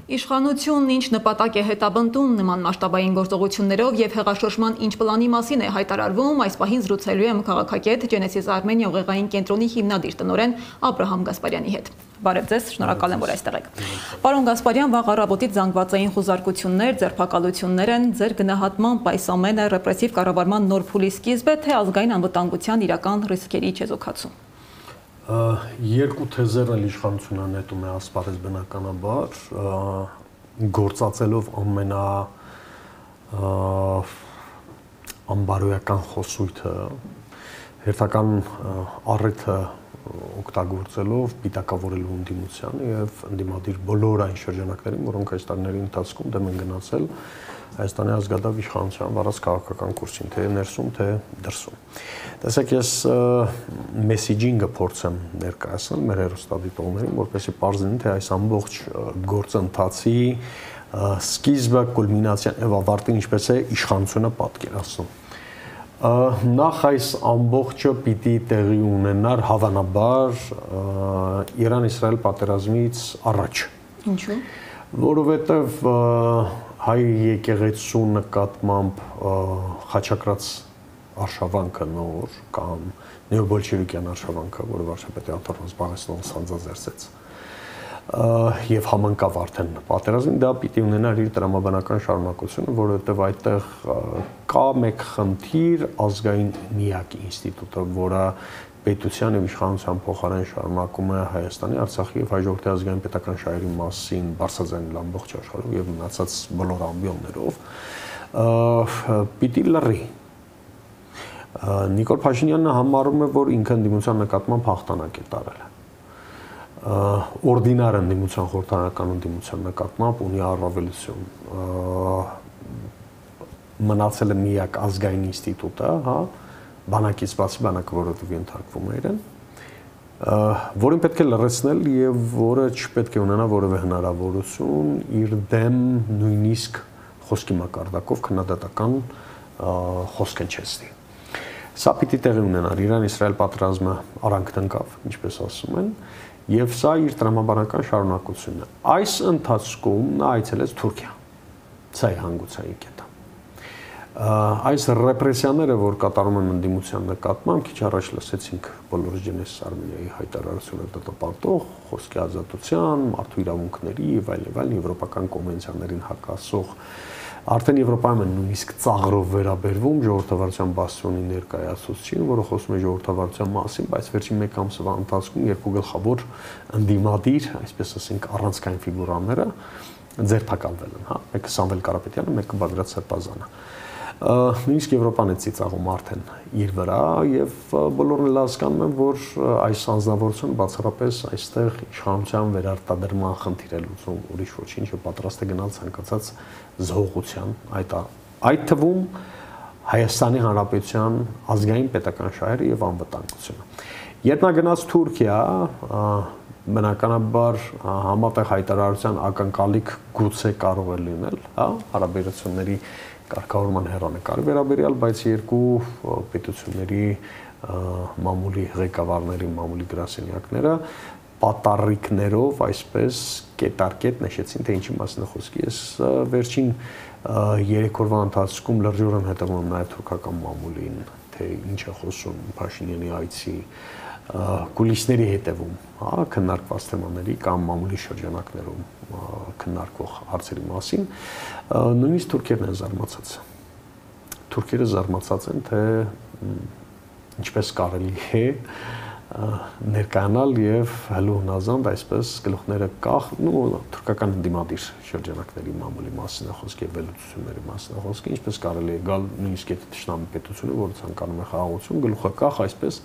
Իշխանությունն ինչ նպատակ է հետապնդում նման մասշտաբային գործողություններով եւ հեղաշրջման ինչ պլանի մասին է հայտարարվում, այս պահին զրուցելու եմ քաղաքագետ Genesis Armenia ուղեղային կենտրոնի հիմնադիր տնօրեն Աբրահամ Գասպարյանի հետ։ Բարև ձեզ, շնորհակալ եմ, որ այստեղ եք։ Պարոն Գասպարյան, վաղ առավոտից զանգվածային խուզարկություններ, ձերբակալություններ են, ձեր գնահատմամբ այս ամենը ռեպրեսիվ կառավարման նոր փուլի սկիզբ է, թե ազգային անվտանգության իրական ռիսկերի չեզոքացում։ Երկու թեզեր էլ իշխանությունը նետում է ասպարեզ բնականաբար, գործածելով անբարոյական խոսույթը, հերթական առիթը օգտագործելով պիտակավորելու ընդդիմությանը եւ ընդդիմադիր բոլոր այն շրջանակներին, որոնք այս տարիների ընթացքում դեմ են գնացել Հայաստանի ազգադապ իշխանության վարած քաղաքական կուրսին, թե ներսում, թե դրսում։ Տեսեք, ես մեսեջինգը փորձեմ ներկայացնել մեր հեռուստադիտողներին, որպեսզի պարզ լինի, թե այս ամբողջ գործընթացի սկիզբը, կուլմինացիան եւ ավարտին ինչպես է իշխանությունը պատկերացնում։ Նախ այս ամբողջը պիտի տեղի ունենար հավանաբար Իրան-Իսրայել պատերազմից առաջ։ Ինչու՞։ Որովհետեւ հայ եկեղեցու նկատմամբ խաչակրած արշավանքը նոր կամ նեոբոլշևիկյան արշավանքը, որը վարչապետի աթոռն զբաղեցնող սանձազերծեց եւ համընկավ արդեն պատերազմին, դա պիտի ունենար իր տրամաբանական շարունակությունը, որովհետեւ այդտեղ կա մեկ խնդիր ազգային միակ ինստիտուտը, որը պետության եւ իշխանության փոխարեն շարունակում է Հայաստանի, Արցախի եւ հաջորդի ազգային պետական շահերի մասին բարձրաձայնել ամբողջ աշխարհում եւ մնացած բոլոր ամբիոններով, պիտի լռի։ Նիկոլ Փաշինյանը համարում է, որ ինքը ընդդիմության նկատմամբ հաղթանակ է տարել։ Օրդինար ընդդիմության, խորհրդարանական ընդդիմության նկատմամբ ունի առավելություն։ Մնացել է միակ ազգային ինստիտուտը, հա, բանակից բացի բանակը, որովհետև ենթարկվում է իրեն, որին պետք է լռեցնել եւ որը չպետք է ունենա որևէ հնարավորություն իր դեմ նույնիսկ խոսքի մակարդակով քննադատական խոսք հնչեցնի։ Սա պիտի տեղի ունենար Իրան-Իսրայել պատերազմը արանք տնկավ, ինչպես ասում են, եւ սա իր տրամաբանական շարունակությունն է։ Այս ընթացքում նա այցելեց Թուրքիա։ Սա է հանգուցային կետը։ Այս ռեպրեսիաները, որ կատարում են ընդդիմության նկատմամբ, քիչ առաջ լսեցինք բոլորս Genesis Armenia-ի հայտարարությունը դատապարտող խոսքի ազատության, մարդու իրավունքների եւ այլն եվրոպական կոնվենցիաներին հակասող, արդեն Եվրոպայում են նույնիսկ ծաղրով վերաբերվում ժողովրդավարության բաստիոնի ներկայացուցչին, որը խոսում է ժողովրդավարության մասին, բայց վերջին մեկ ամսվա ընթացքում երկու գլխավոր ընդդիմադիր, այսպես ասենք, առանցքային ֆիգուրաները ձերբակալվել են, հա, մեկը Սամվել Կարապետյանը, մեկը Բագրատ Սրբազանը։ Նույնիսկ Եվրոպան է ծիծաղում արդեն իր վրա եւ բոլորն էլ հասկանում են, որ այս անձնավորությունը բացառապես այստեղ իշխանության վերարտադրման խնդիր է լուծում, ուրիշ ոչինչ, պատրաստ է գնալ ցանկացած զհողության, այդ թվում Հայաստանի Հանրապետության ազգային պետական շահերը եւ անվտանգությունը։ Երբ նա գնաց Թուրքիա, բնականաբար համատեղ հայտարարության ակնկալիք գուցե կարող է լինել, հա, հարաբերությունների կարգավորման հեռանկարի վերաբերյալ, բայց երկու պետությունների մամուլի ղեկավարների, մամուլի գրասենյակները պատառիկներով այսպես կետարկետ նշեցին, թե ինչի մասին է խոսքի։ Ես վերջին 3 օրվա ընթացքում լրջորեն հետևում եմ նաև թուրքական մամուլին, թե ինչ է խոսում Փաշինյանի այցի կուլիսների հետևում, հա, քննարկված թեմաների կամ մամուլի շրջանակներում քննարկվող հարցերի մասին, նույնիսկ թուրքերն են զարմացած։ Թուրքերը զարմացած են, թե ինչպես կարելի է ներկայանալ եւ հլուհնազանդ այսպես գլուխները թուրքական ընդդիմադիր շրջանակների մամուլի մասին է խոսքը եւ վերլուծությունների մասին է խոսքը, ինչպես կարելի է գալ նույնիսկ այդ ճշտամի պետությունը, որը ցանկանում է խաղաղություն, գլուխը կախ այսպես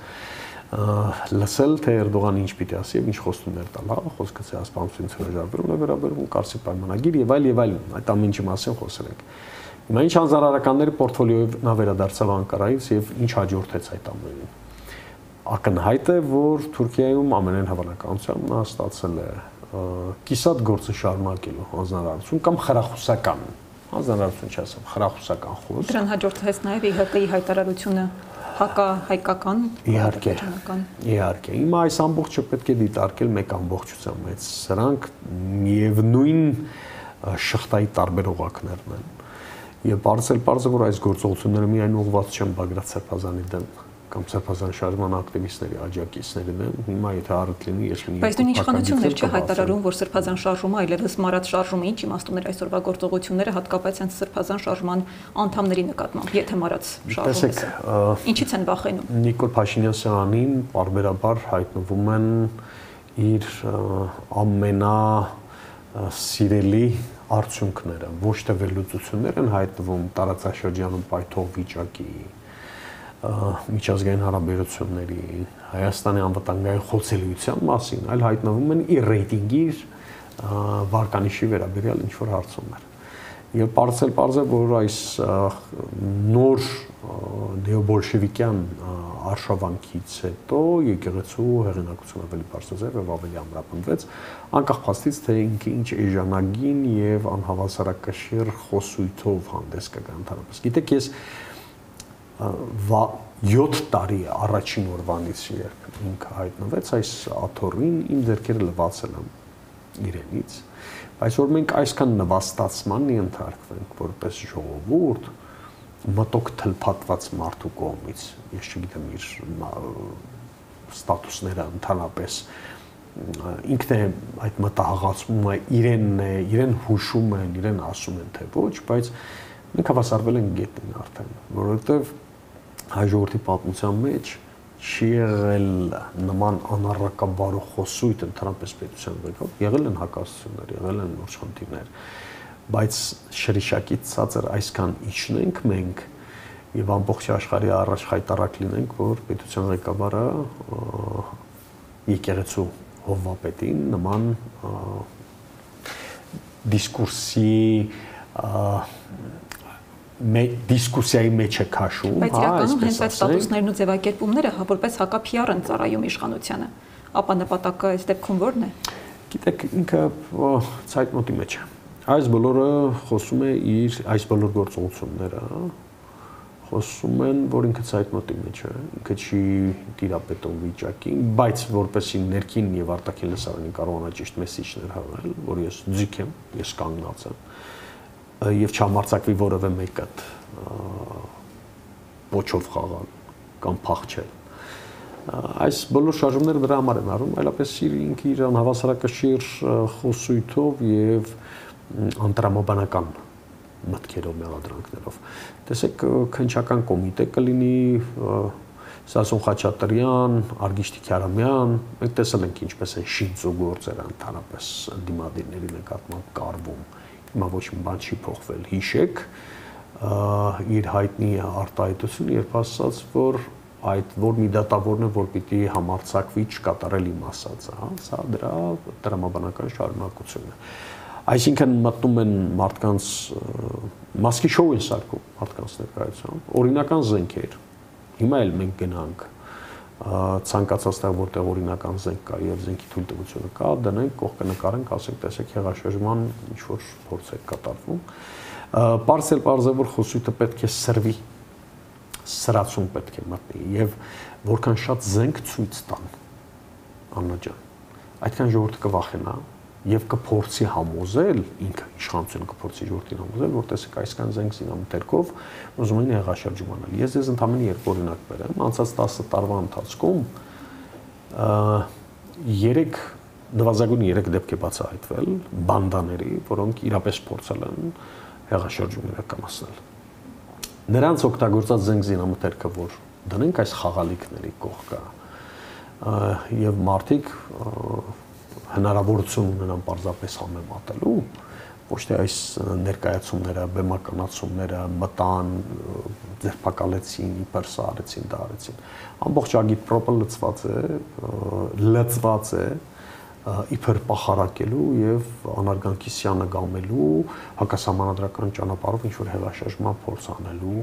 լսել, թե Էրդողանը ինչ պիտի ասի եւ ինչ խոստումներ տալ, հա, խոսքը ցեղասպանությունից հրաժարվելուն է վերաբերվում, Կարսի պայմանագիր եւ այլն, այդ ամեն ինչի մասին խոսել ենք։ Հիմա ինչ հանրարարականների պորտֆոլիոյով նա վերադարձավ Անկարայից եւ ինչ հաջորդեց այդ ամենին։ Ակնհայտ է, որ Թուրքիայում ամենայն հավանականությամբ նա ստացել է կիսատ գործը շարունակելու հանրարարություն կամ խրախուսական, հանրարարություն չասեմ, խրախուսական խոսք։ Դրան հաջորդեց նաեւ ԻՀԿ-ի հայտարարությունը հակահայկական, իհարկե։ Հիմա այս ամբողջը պետք է դիտարկել մեկ ամբողջությամբ, այդ սրանք միևնույն շղթայի տարբեր օղակներն են։ Եվ բարձր որ այս գործողությունները միայն ուղղված չեն Բագրատ Սրբազանի դեմ կամ Սրբազան շարժման ակտիվիստների աջակիցների դեմ, հիմա եթե առիթ լինի, ես մի Բայց դու իշխանություններ չի հայտարարում, որ Սրբազան շարժումը այլևս մարած շարժումը, ինչ իմաստ ուներ այսօրվա գործողությունները, հատկապես հենց Սրբազան շարժման անդամների նկատմամբ, եթե մարած շարժումը է։ Ինչից են վախենում։ Նիկոլ Փաշինյան սրանին պարբերաբար հայտնվում են իր ամենասիրելի արդյունքները, ոչ թե վերլուծություններ են հայտնվում տարածաշրջանում պայթող վիճակի, միջազգային հարաբերությունների, Հայաստանի անվտանգային խոցելիության մասին, այլ հայտնվում են իր ռեյտինգի վարկանիշի վերաբերյալ ինչ-որ հարցումներ։ Եվ պարզ է, որ այս նոր նեոբոլշևիկյան արշավանքից հետո եկեղեցու հեղինակությունը ավելի բարձրացավ եւ ավելի ամրապնդվեց, անկախ փաստից, թե ինքը ինչ էժանագին եւ անհավասարակշիռ խոսույթով հանդես կգա ընդհանրապես։ Գիտեք, ես 7 տարի առաջին օրվանից երբ ինքը հայտնվեց այս աթոռին, իմ ձեռքերը լվացել եմ իրենից, բայց որ մենք այսքան նվաստացման ենթարկվենք որպես ժողովուրդ, մտոք թլփատված մարդու կողմից, ես չգիտեմ իր ստատուսները ընդհանրապես ինքն է այդ մտահղացումը իրեն հուշում են, իրեն ասում են թե ոչ, բայց մենք հավասարվել ենք գետնին արդեն, որովհետև հայ ժողովրդի պատմության մեջ չի եղել նման անառակաբարո խոսույթ ընդհանրապես պետության վրա, եղել են հակասություններ, եղել են լուրջ խնդիրներ, բայց շրիշակից ցածր այսքան իջնենք մենք եւ ամբողջ աշխարհի առաջ խայտարակ լինենք, որ պետության ղեկավարը եկեղեցու հովվապետին նման դիսկուսիայի մեջ է քաշում, բայց իրականում հենց այդ ստատուսներն ու ձևակերպումները որպես հակափիառ են ծառայում իշխանությանը, ապա նպատակը այս դեպքում ո՞րն է։ Գիտեք, ինքը ցայտմոտի մեջ է։ Այս բոլորը խոսում է այս բոլոր գործողությունները խոսում են, որ ինքը ցայտմոտի մեջ է, ինքը չի տիրապետում վիճակին, բայց որպեսի ներքին եւ արտաքին լսարանին կարողանա ճիշտ մեսիջներ հղել, որ ես ձիգ եմ, ես կանգնած եմ եւ չհամարձակվի որևէ մեկը ոչով խաղալ կամ փախչել։ Այս բոլոր շարժումները դրա համար են արվում, այլապես ինքը իր անհավասարակշիռ խոսույթով եւ անտրամաբանական մտքերով, մեղադրանքներով։ Տեսեք, քննչական կոմիտե կլինի Սասուն Խաչատրյան, Արգիշ Տիքարամյան, մենք տեսել ենք ինչպես են շինծու գործերը ընդհանրապես դիմադիրների նկատմամբ կարվում։ Հիմա ոչ մի բան չի փոխվել։ Հիշեք իր հայտնի արտահայտությունը, երբ ասաց, որ մի դատավորն է, որ պիտի համարձակվի չկատարել իմ ասածը, հա, սա դրա տրամաբանական շարունակությունն է։ Այսինքն մտնում են մարդկանց մասկի շոու են սարքում մարդկանց ներկայությամբ, օրինական զենքեր։ Հիմա էլ մենք գնանք ցանկացած տեղ, որտեղ օրինական զենք կա եւ զենքի թույլտվությունը կա, դնենք, կողքը նկարենք, ասենք, տեսեք, հեղաշրջման ինչ որ փորձ է կատարվում։ Պարզ է, որ խոսույթը պետք է սրվի, սրացում պետք է մտնի եւ որքան շատ զենք ցույց տան, Աննա ջան, այդքան ժողովուրդը կվախենա եւ կփորձի համոզել, ինքը իշխանությունը կփորձի ժողովրդին համոզել, որ տեսեք այսքան զենք զինամթերքով ուզում են հեղաշրջում անել։ Ես ընդամենը երկու օրինակ բերեմ, անցած 10 տարվա ընթացքում 3 դեպք է բացահայտվել բանդաների, որոնք իրապես փորձել են հեղաշրջում իրականացնել։ Նրանց օգտագործած զենք զինամթերքը, որ դնենք այս խաղալիքների կողքը, եւ մարդիկ հնարավորություն ունենան պարզապես համեմատելու, ոչ թե այս ներկայացումները, բեմականացումները մտան, ձերբակալեցին, իբր սա արեցին, դա արեցին։ Ամբողջ ագիտպրոպը լծված է իբր պախարակելու եւ անարգանքիսյանը գամելու, հակասահմանադրական ճանապարհով ինչ որ հեղաշրջման փորձ անելու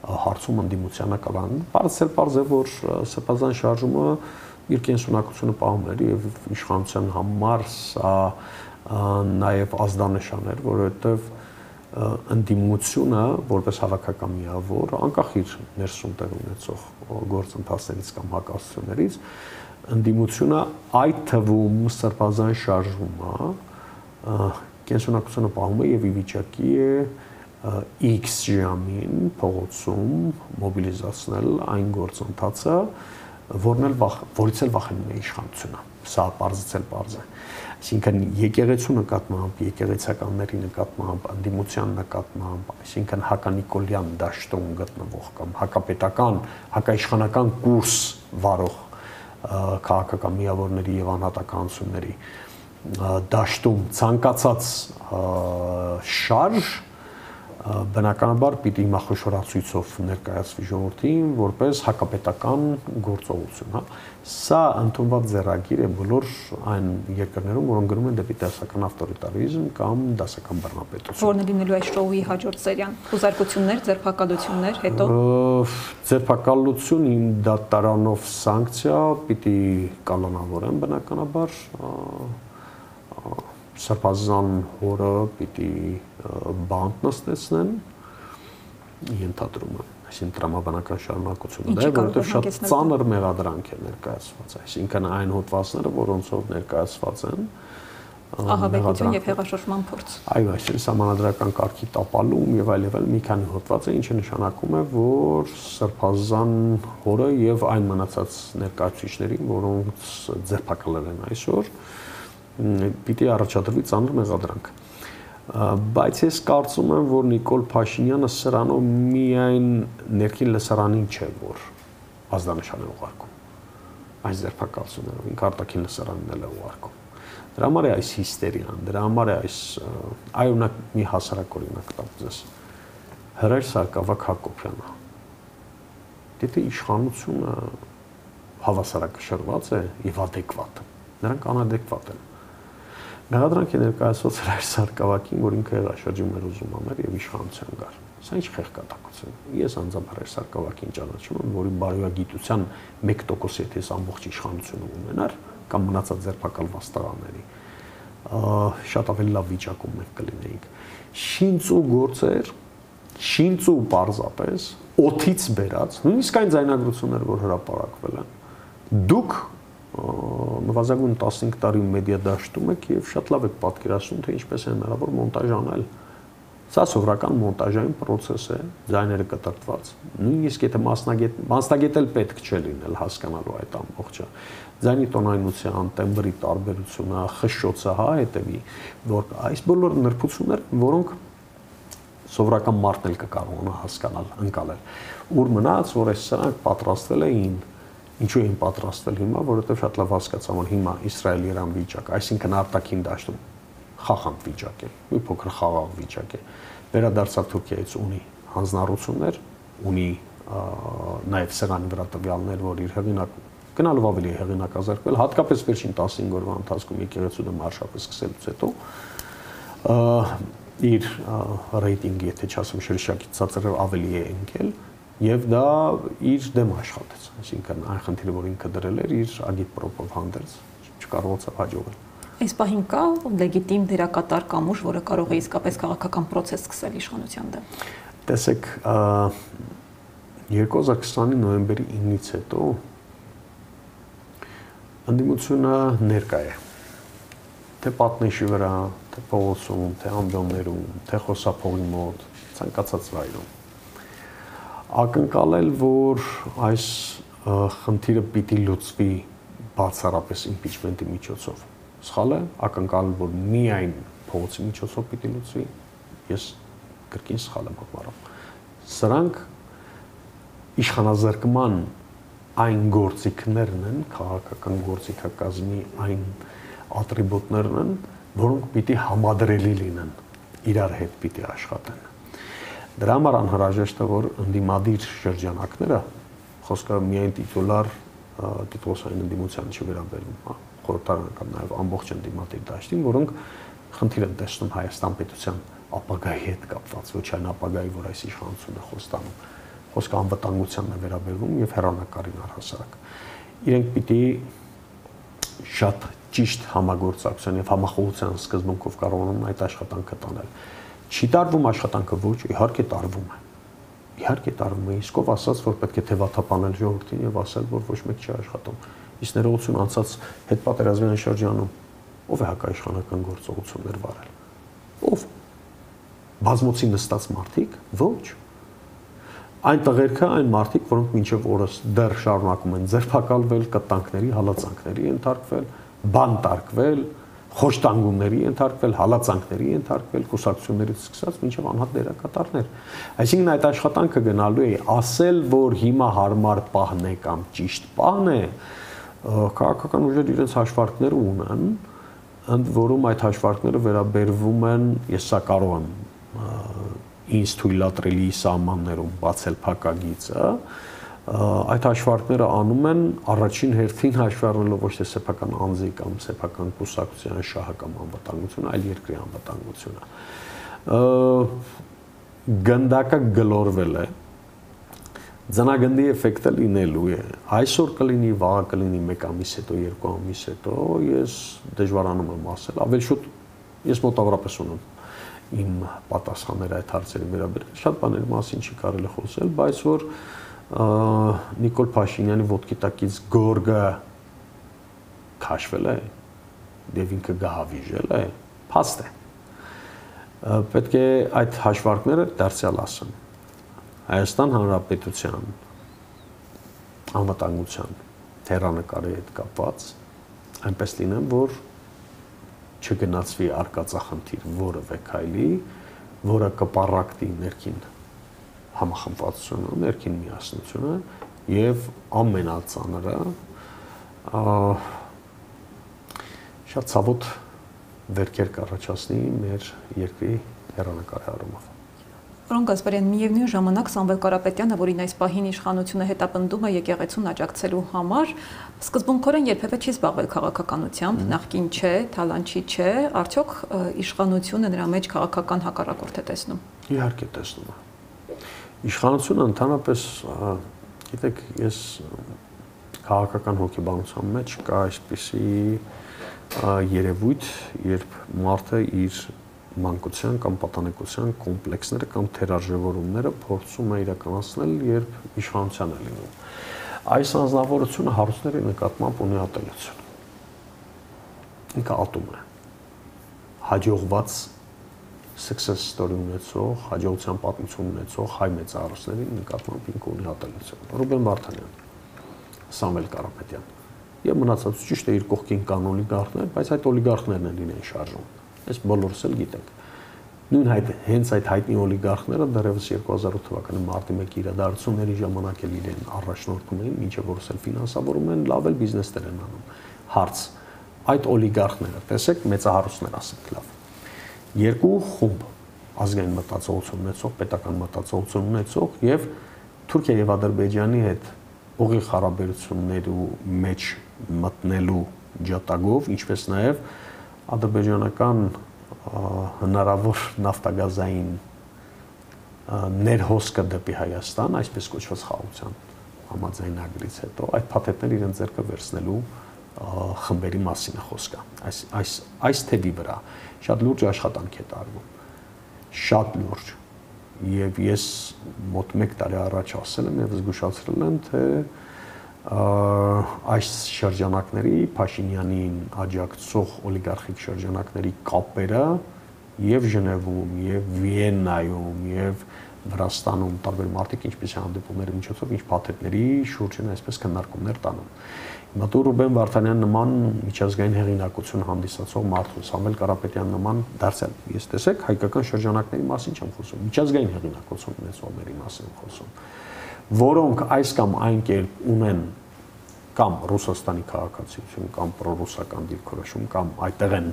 հարցում ընդդիմությանը կլան։ Պարզ է, որ Սրբազան շարժումը իր կենսունակությունը պահում էր եւ իշխանության համար սա նաեւ ազդանշան էր, որովհետեւ ընդդիմությունը որպես հավաքական միավոր, անկախ իր ներսում տեղ ունեցող գործընթացներից կամ հակասություններից, ընդդիմությունը այդ թվում Սրբազան շարժումը կենսունակությունը պահում է եւ ի վիճակի է X ժամին փողոցում մոբիլիզացնել այն գործընթացը, որից էլ վախենում է իշխանությունը։ Սա պարզել պարզ է։ Այսինքն եկեղեցու նկատմամբ, եկեղեցականների նկատմամբ, ընդդիմության նկատմամբ, այսինքն հականիկոլյան դաշտում գտնվող կամ հակապետական, հակաիշխանական կուրս վարող քաղաքական միավորների եւ անհատականությունների դաշտում ցանկացած շարժ բնականաբար պիտի հիմա խոշորացույցով ներկայացվի ժողովրդին որպես հակապետական գործողություն, հա։ Սա ընդունված ձեռագիր է բոլոր այն երկրներում, որոնք գնում են դեպի դասական ավտորիտարիզմ կամ դասական բռնապետություն։ Որն է լինելու այս շոուի հաջորդ սերիան։ Խուզարկություններ, ձերբակալություններ, հետո ձերբակալություն դատարանով սանկցիա պիտի կանոնավորեն բնականաբար Սրբազան հորը պիտի բանտ նստեցնեն ենթադրում է, այսինքն տրամաբանական շարունակությունը դա է, որովհետև շատ ծանր մեղադրանք է ներկայացված, այսինքն այն հոդվածները, որոնցով ներկայացված են ահաբեկություն եւ հեղաշրջման փորձ։ Այո, այսինքն սահմանադրական կարգի տապալում եւ այլևել մի քանի հոդված է, ինչը նշանակում է, որ Սրբազան հորը եւ այն մնացած ներկայացուցիչներին, որոնց ձերբակալել են այսօր պիտի առաջադրվի ծանր մեղադրանք, բայց ես կարծում եմ, որ Նիկոլ Փաշինյանը սրանով միայն ներքին լսարանին չէ, որ ազդանշան է ուղարկում, այս ձերբակալություններով, ինքը արտաքին լսարանին էլ է ուղարկում, դրա համար է այս հիստերիան, դրա համար է այս, այո, մի հասարակ օրինակ տամ ձեզ, Հրայր Սարգսակ Հակոբյանը, եթե իշխանությունը հավասարակշռված է եւ ադեկվատ, նրանք անադեկվատ են։ Մեղադրանք է ներկայացված Հրայր Սարգսակին, որ ինքը հեղաշրջում էր ուզում անել եւ իշխանության գար։ Սա ինչ խեղկատակություն է։ Ես անձամբ Հրայր Սարգսակին ճանաչում եմ, որի բարոյագիտության 1% եթե ամբողջ իշխանությունը ունենար կամ մնացած ձերբակալված տղաների, շատ ավելի լավ վիճակում մենք կլինեինք։ Շինծու գործեր, շինծու պարզապես օթից բերած, նույնիսկ այն ձայնագրությունները, որ հրապարակվել են, դուք նվազագույն 15 տարի մեդիա դաշտում եք եւ շատ լավ եք պատկերացնում, թե ինչպես է հնարավոր մոնտաժ անել։ Սա սովորական մոնտաժային process է, ձայները կտրտված։ Նույնիսկ եթե մասնագետ էլ պետք չէ լինել հասկանալու այդ ամբողջը։ Ձայնի տոնայնության, տեմբրի տարբերությունը, խշշոցը, հա, հետևի, որ այս բոլոր նրբություններ, որոնք սովորական մարդն էլ կկարողանա հասկանալ, ընկալել։ Ուր մնաց, որ այս սրանք պատրաստվել էին Ինչու են պատրաստվել հիմա, որովհետև շատ լավ հասկացա, որ հիմա Իսրայել-Իրան վիճակ, այսինքն արտաքին դաշտում խախանդ վիճակ է, մի փոքր խաղաղ վիճակ է։ Վերադարձավ Թուրքիայից ունի հանձնառություններ, ունի նաև սեղանի վրա տվյալներ, որ իր հեղինակ գնալով ավելի հեղինակազրկվել, հատկապես վերջին 15 օրվա ընթացքում եկեղեցու դեմ արշավը սկսելուց հետո իր ռեյտինգը, եթե չասեմ շրջակից ցածր ավելի է ընկել եւ դա իր դեմ աշխատեց, այսինքն այն խնդիրը, որ ինքը դրել էր, իր ագիտպրոպով հանդերձ չկարողացավ հաջողել։ Այս պահին կա լեգիտիմ դերակատար կամուշ, որը կարող է իսկապես քաղաքական process սկսել իշխանության դեմ։ Տեսեք, 2020-ի նոյեմբերի 9-ից հետո ընդդիմությունը ներկա է։ Թե պատնեշի վրա, թե փողոցում, թե ամբիոններում, թե խոսափողի մոտ, ցանկացած վայրում։ Ակնկալել, որ այս խնդիրը պիտի լուծվի բացառապես իմպիչմենտի միջոցով։ Սխալ է, ակնկալել, որ միայն փողոցի միջոցով պիտի լուծվի, ես կրկին սխալ եմ համարում։ Սրանք իշխանազրկման այն գործիքներն են, քաղաքական գործիքակազմի այն ատրիբուտներն են, որոնք պիտի համադրելի լինեն, իրար հետ պիտի աշխատեն։ Դրա համար անհրաժեշտ է, որ ընդդիմադիր շրջանակները, խոսքը միայն տիտուլոսային ընդդիմության չվերաբերում, հա, խորհրդարանական նաև ամբողջ ընդդիմադիր դաշտին, որոնք խնդիր են տեսնում Հայաստան պետության ապագայի հետ կապված, ոչ այն ապագայի, որ այս իշխանությունն է խոստանում, խոսքը անվտանգությանն է վերաբերվում եւ հեռանկարին առհասարակ։ Իրենք պիտի շատ ճիշտ համագործակցության եւ համախոհության սկզբունքով կարողանան այդ աշխատանքը տանել։ Չի տարվում աշխատանքը ոչ, իհարկե տարվում է։ Իհարկե տարվում է, իսկ ով ասաց, որ պետք է թևաթափանել ժողովրդին եւ ասել, որ ոչ մեկ չի աշխատում։ Իսկ ներողություն անցած հետպատերազմյան շրջանում ով է հակաիշխանական գործողություններ վարել։ Ով։ Բազմոցի նստած մարդիկ, ոչ։ Այն տղերքը, այն մարդիկ, որոնք մինչև օրս դեռ շարունակում են ձերբակալվել, կտանքների, հալածանքների ենթարկվել, բանտարկվել, խոշտանգումների ենթարկվել, հալածանքների ենթարկվել, կուսակցություններից սկսած մինչև անհատ դերակատարներ։ Այսինքն այդ աշխատանքը գնալու է ասել, որ հիմա հարմար պահն է կամ ճիշտ պահն է, քաղաքական ուժեր իրենց հաշվարկները ունեն, ընդ որում այդ հաշվարկները վերաբերվում են, ես սա կարող եմ ինձ թույլատրելի սահմաններում բացել փակագիծը, այդ հաշվարկները անում են առաջին հերթին հաշվառնելով ոչ թե սեփական անձի կամ սեփական կուսակցության շահը կամ անվտանգությունը, այլ երկրի անվտանգությունը։ Գնդակը գլորվել է, ձնագնդի էֆեկտը լինելու է, այսօր կլինի, վաղը կլինի 1 ամիս հետո, 2 ամիս հետո, ես դժվարանում եմ ասել, ավելի շուտ ես մոտավորապես ունեմ իմ պատասխանները այդ հարցերի վերաբերյալ, շատ բաների մասին չի կարելի խոսել, բայց որ Նիկոլ Փաշինյանի ոտքի տակից գորգը քաշվել է, եւ ինքը գահավիժել է, փաստ է։ Պետք է այդ հաշվարկները դարձյալ ասեն։ Հայաստան Հանրապետության անվտանգության հեռանկարի հետ կապված այնպես լինեն, որ չգնացվի արկածախնդիր որևէ քայլի, որը կպառակտի ներքին համախմբվածությունը, ներքին միասնությունը եւ ամենածանրը շատ ցավոտ վերքեր կառաջացնի մեր երկրի հեռանկարի առումով։ Պարոն Գասպարյան, միևնույն ժամանակ Սամվել Կարապետյանը, որին այս պահին իշխանությունը հետապնդում է եկեղեցուն աջակցելու համար, սկզբունքորեն երբևէ չի զբաղվել քաղաքականությամբ, նախկին չէ, թալանչի չէ, արդյոք իշխանությունը նրա մեջ քաղաքական հակառակորդ է տեսնում։ Իհարկե տեսնում է։ Իշխանությունը ընդհանրապես, գիտեք, ես քաղաքական հոգեբանության մեջ կա այսպիսի երևույթ, երբ մարդը իր մանկության կամ պատանեկության կոմպլեքսները կամ թերարժևորումները փորձում է իրականացնել, երբ իշխանության է լինում։ Այս անձնավորությունը հարուստների նկատմամբ ունի ատելություն։ Ինքը ատում է։ Հաջողված success story ունեցող, հաջողության պատմություն ունեցող հայ մեծահարուստների նկատմամբ ինքը ունի ատելություն։ Ռուբեն Վարդանյան, Սամվել Կարապետյան եւ մնացածը ճիշտ է իր կողքին կան օլիգարխներ, բայց այդ օլիգարխներն են իրեն շարժում։ Այս բոլորս էլ գիտենք։ Նույն հենց այդ հայտնի օլիգարխները դեռևս 2008 թվականի մարտի 1 իրադարձությունների ժամանակ էլ իրեն առաջնորդում էին, ինչը որս էլ ֆինանսավորում են, լավ էլ բիզնեսներ են անում։ Հարց. այդ օլիգարխները, տեսեք, մեծահարուստներ ասենք լավ։ Երկու խումբ ազգային մտածողություն ունեցող, պետական մտածողություն ունեցող եւ Թուրքիա եւ Ադրբեջանի հետ ուղիղ հարաբերություններու մեջ մտնելու ջատագով, ինչպես նաեւ ադրբեջանական հնարավոր նավթագազային ներհոսքը դեպի Հայաստան, այսպես կոչված խաղաղության համաձայնագրից հետո այդ փաթեթները իրենց ձեռքը վերցնելու խմբերի մասին է խոսքը։ Այս թեւի վրա շատ լուրջ աշխատանք է տարվում։ Շատ լուրջ։ Եվ ես մոտ 1 տարի առաջ ասել եմ եւ զգուշացրել եմ, թե այս շրջանակների Փաշինյանին աջակցող օլիգարխիկ շրջանակների կապերը եւ Ժնևում, եւ Վիեննայում, եւ Վրաստանում տարբեր մարդիկ ինչպես հանդիպումների միջոցով ինչ փաթեթների շուրջ են այսպես քննարկումներ տանում։ Հիմա դու Ռուբեն Վարդանյան նման միջազգային հեղինակություն հանդիսացող մարդու, Սամվել Կարապետյան նման դարձյալ, ես տեսեք, հայկական շրջանակների մասին չեմ խոսում, միջազգային հեղինակություն ունեցողների մասին եմ խոսում, որոնք այս կամ այն կերպ ունեն կամ Ռուսաստանի քաղաքացիություն, կամ պրոռուսական դիրքորոշում, կամ այդտեղ են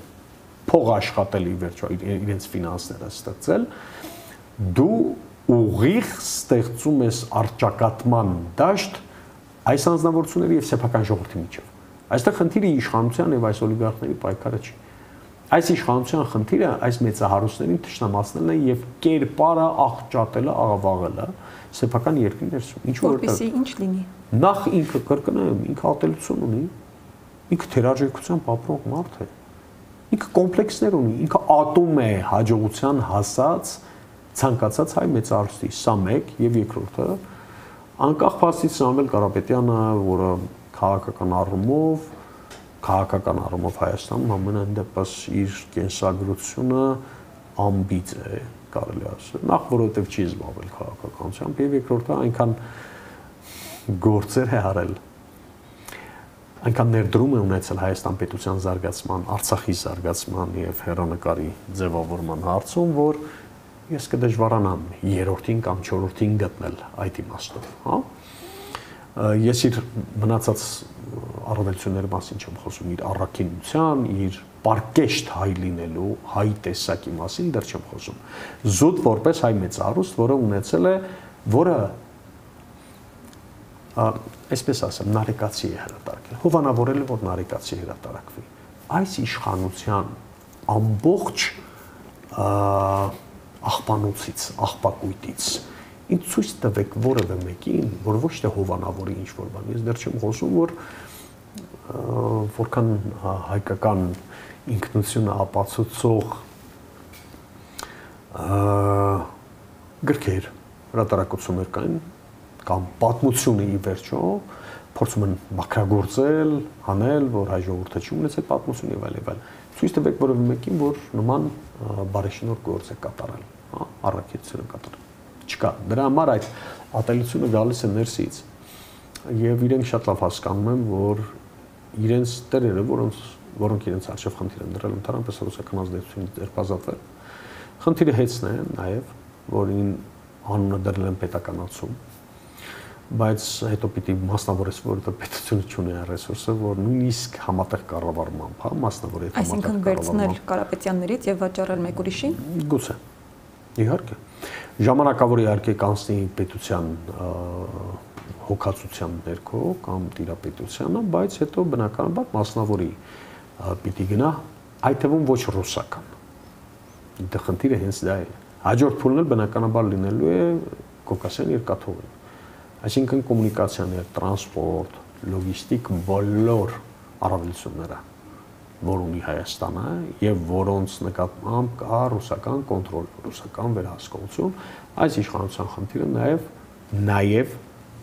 փող աշխատել ի վերջո իրենց ֆինանսները ստեղծել, դու ուղիղ ստեղծում ես առճակատման դաշտ այս անձնավորությունների եւ սեփական ժողովրդի միջև։ Այստեղ խնդիրը իշխանության եւ այս օլիգարխների պայքարը չի։ Այս իշխանության խնդիրը այս մեծահարուստներին թշնամացնելն է եւ կերպարը աղճատելը, աղավաղելը սեփական երկրի ներսում։ Ինչու որպեսզի ինչ լինի։ Նախ ինքը կրկնեմ, ինքը ատելություն ունի, ինքը թերարժեքությամբ ապրող մարդ է։ Ինքը կոմպլեքսներ ունի, ինքը ատում է հաջողության հասած ցանկացած հայ մեծահարուստի, սա մեկ եւ երկրորդը անկախ փաստից Սամվել Կարապետյանը, որը քաղաքական առումով Հայաստանում ամենայն դեպս իր կենսագրությունը ամբիծ է, կարելի ասել, նախ որովհետև չի զբաղվել քաղաքականությամբ, եւ երկրորդը այնքան գործեր է արել, այնքան ներդրում է ունեցել Հայաստան պետության զարգացման, Արցախի զարգացման եւ հեռանկարի ձևավորման հարցում, որ ես կդժվարանամ երրորդին կամ չորրորդին գտնել այդ իմաստով, հա։ Ես իր մնացած առավելությունների մասին չեմ խոսում, իր առաքինության, իր պարկեշտ հայ լինելու, հայ տեսակի մասին դեռ չեմ խոսում։ Զուտ որպես հայ մեծարուստ, որը ունեցել է, որը այսպես ասեմ, նարեկացի է հրատարակել, հովանավորել է, որ նարեկացի հրատարակվի։ Այս իշխանության ամբողջ աղբանոցից, աղբակույտից ինձ ցույց տվեք որևէ մեկին, որ ոչ թե հովանավորի ինչ-որ բան։ Ես դեռ չեմ խոսում, որ որքան հայկական ինքնությունը ապացուցող գրքեր, հրատարակություններ կային, կամ պատմությունը ի վերջո փորձում են մաքրագործել, հանել, որ հայ ժողովուրդը չի ունեցել պատմություն եւ այլ եւ այլ։ Ցույց տվեք որևէ մեկին, որ նման բարեշնորհ գործ է կատարել, հա, առաքելություն է կատարել։ Չկա։ Դրա համար այդ ատելությունը գալիս է ներսից եւ իրենք շատ լավ հասկանում են, որ իրենց տերերը, որոնք իրենց արժեվ խնդիր են դրել ընդհանրապես ռուսական ազդեցությունից ձերբազատվել, խնդիրը հեծն է նաեւ, որին անունը դրել են պետականացում, բայց հետո պիտի մասնավորես, որովհետեւ պետությունը չունի ռեսուրսը, որ նույնիսկ համատեղ կառավարմամբ, հա, մասնավորի հետ համատեղ կառավարմամբ։ Այսինքն վերցնել Կարապետյաններից եւ վաճառել մեկ ուրիշին։ Գուցե։ Իհարկե։ Ժամանակավոր իհարկե կանցնի պետության հոգացության ներքո կամ տիրապետությանը, բայց հետո բնականաբար մասնավորի պիտի գնա, այդ թվում ոչ ռուսական։ Դա խնդիրը հենց դա է։ Հաջորդ փուլն էլ բնականաբար լինելու է կովկասյան երկաթուղին։ Այսինքն կոմունիկացիան եւ տրանսպորտ, լոգիստիկ բոլոր առավելությունները, որ ունի Հայաստանը եւ որոնց նկատմամբ կա ռուսական կոնտրոլ, ռուսական վերահսկողություն, այս իշխանության խնդիրը նաեւ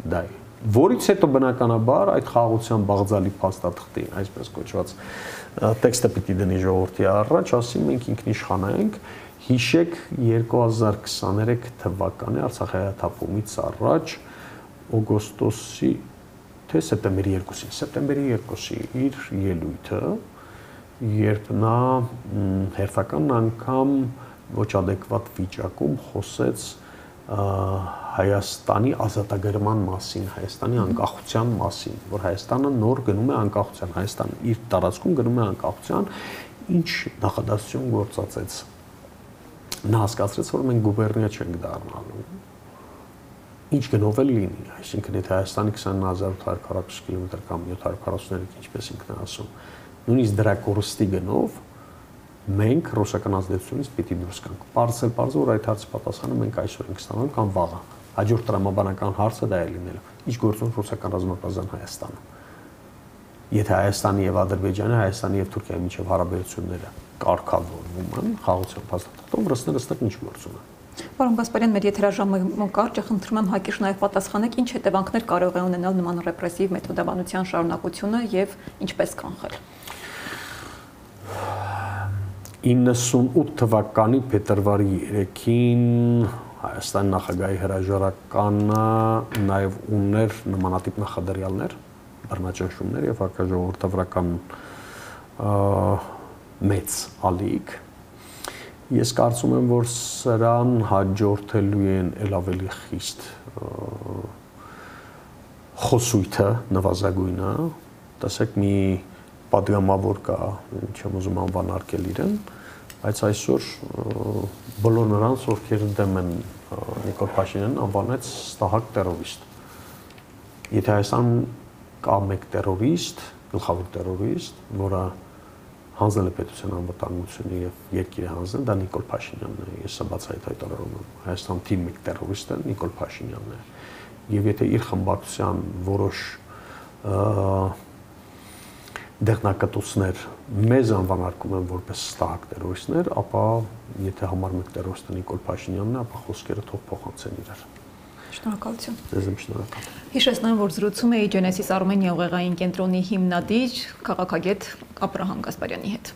դա է։ Որից հետո բնականաբար այդ խաղաղության բաղձալի փաստաթղթի, այսպես կոչված տեքստը պիտի դնի ժողովրդի առաջ, ասի մենք ինքնիշխան ենք, հիշեք 2023 թվականի Արցախի հայաթափումից առաջ օգոստոսի թե սեպտեմբերի 2-ի իր ելույթը, երբ նա հերթական անգամ ոչ adekvat վիճակում խոսեց Հայաստանի ազատագրման մասին, Հայաստանի անկախության մասին, որ Հայաստանը նոր գնում է անկախության, Հայաստանը իր տարածքում գնում է անկախության, ինչ նախադասություն գործածեց։ Նա հասկացրեց, որ մենք գուբերնիա չենք դառնալու։ Ինչ գնով էլ լինի, այսինքն եթե Հայաստանի 20840 կիլոմետր կամ 743, ինչպես ինքն է ասում, նույնիսկ դրա կորստի գնով մենք ռուսական ազդեցությունից պիտի դուրս գանք։ Պարզել, որ այդ հարցի պատասխանը մենք այսօր ենք ստանալու կամ վաղը։ Հաջորդ տրամաբանական հարցը դա է լինելու։ Ինչ գործում ռուսական ռազմապազան Հայաստանը։ Եթե Հայաստանի եւ Ադրբեջանի, Հայաստանի եւ Թուրքիայի միջև հարաբերությունները կարգավորվում են խաղաղության փաստաթղթով, ռուսները ինչ գործում են։ Պարոն Գասպարյան, մեր եթերաժամը կարճ է, խնդրում եմ հակիրճ նաև պատասխանեք, ինչ հետևանքներ կարող է ունենալ նման ռեպրեսիվ մեթոդաբանության շարունակությունը եւ ինչպես կանխել։ 98 թվականի փետրվարի 3-ին Հայաստանի նախագահի հրաժարականը նաև ուներ նմանատիպ նախադրյալներ, բռնաճնշումներ եւ հակաժողովրդավարական մեծ ալիք։ Ես կարծում եմ, որ սրան հաջորդելու են ել ավելի խիստ խոսույթը նվազագույնը, տեսեք մի պատգամավոր կա, չեմ ուզում անվանարկել իրեն, բայց այսօր բոլոր նրանց, ովքեր դեմ են Նիկոլ Փաշինյանին, անվանեց ստահակ տերորիստ։ Եթե Հայաստանում կա մեկ տերորիստ, գլխավոր տերորիստ, որը հանձնել է պետության անվտանգությունը եւ երկիրը հանձնել, դա Նիկոլ Փաշինյանն է։ Ես սա բացահայտ հայտարարում եմ։ Հայաստանում թիվ մեկ տերորիստը Նիկոլ Փաշինյանն է։ Եվ եթե իր խմբակցության որոշ դեղնակտուցներ մեզ անվանարկում են որպես ստահակ տերորիստներ, ապա եթե համարում եք տերորիստը Նիկոլ Փաշինյանն է, ապա խոսքերը թող փոխանցեն իրար։ Շնորհակալություն։ Ձեզ եմ շնորհակալ։ Հիշեցնեմ, որ զրուցում էի Genesis Armenia ուղեղային կենտրոնի հիմնադիր քաղաքագետ Աբրահամ Գասպարյանի հետ։